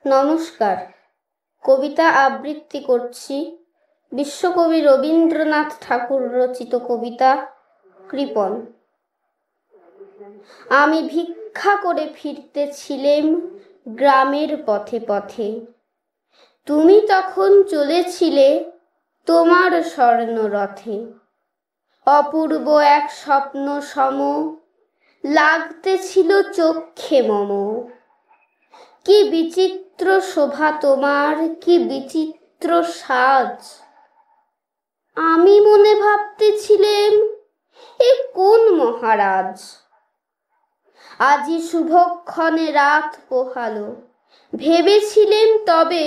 নমস্কার। কবিতা আবৃত্তি করছি বিশ্বকবি রবীন্দ্রনাথ ঠাকুর রচিত কবিতা কৃপণ। আমি ভিক্ষা করে ফিরতেছিলেম গ্রামের পথে পথে, তুমি তখন চলেছিলে তোমার স্বর্ণরথে। অপূর্ব এক স্বপ্ন সম লাগতেছিল চক্ষে মম। কি বিচিত্র শোভা তোমার, কি বিচিত্র সাজ। আমি মনে ভাবতেছিলেম এ কোন মহারাজ। আজি শুভক্ষণে রাত পোহালো, ভেবেছিলেম তবে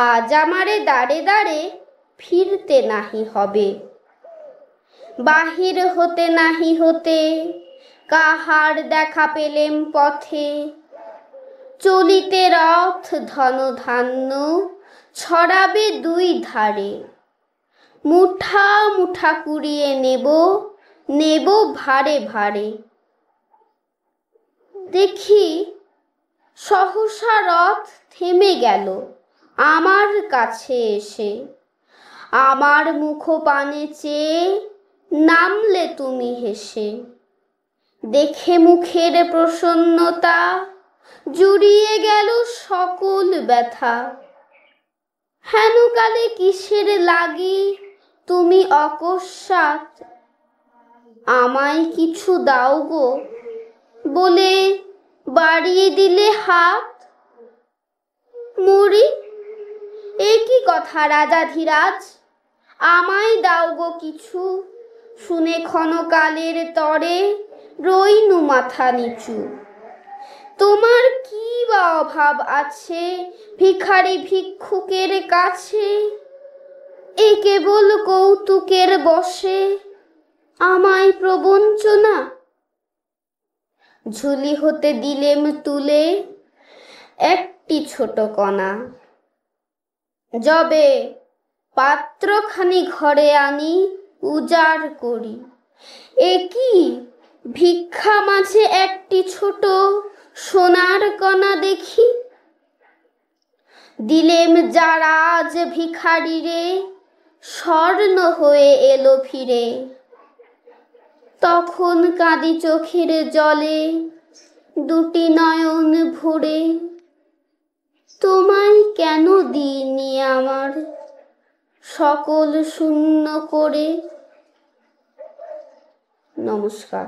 আজ আমারে দাঁড়ে দাঁড়ে ফিরতে নাহি হবে। বাহির হতে নাহি হতে কাহার দেখা পেলেম পথে। চলিতে রথ ধন ধান্য ছড়াবে দুই ধারে। মুঠা মুঠা কুড়িয়ে নেব, নেব ভারে ভারে। দেখি সহসা রথ থেমে গেল আমার কাছে এসে। আমার মুখপানে চেয়ে নামলে তুমি হেসে। দেখে মুখের প্রসন্নতা জুড়িয়ে গেল সকল ব্যথা। হেনকালে কিসের লাগি তুমি অকস্মাৎ আমায় কিছু দাও গো বলে বাড়িয়ে দিলে হাত। মরি, এ কি কথা রাজাধিরাজ, আমায় দাও গো কিছু। শুনে ক্ষণকালের তরে রইনু মাথা নিচু। তোমার কি বা অভাব আছে ভিখারি ভিক্ষুকের কাছে। এ কেবল কৌতুকের বশে আমায় প্রবঞ্চনা। ঝুলি হতে দিলেম তুলে একটি ছোট কণা। যবে পাত্রখানি ঘরে আনি উজাড় করি, এ কি ভিক্ষা মাঝে একটি ছোট সোনার কণা দেখি। দিলেম যারা আজ ভিখারিরে, স্বর্ণ হয়ে এলো ফিরে। তখন কাঁদি চোখের জলে দুটি নয়ন ভরে। তোমায় কেন দিইনি আমার সকল শূন্য করে। নমস্কার।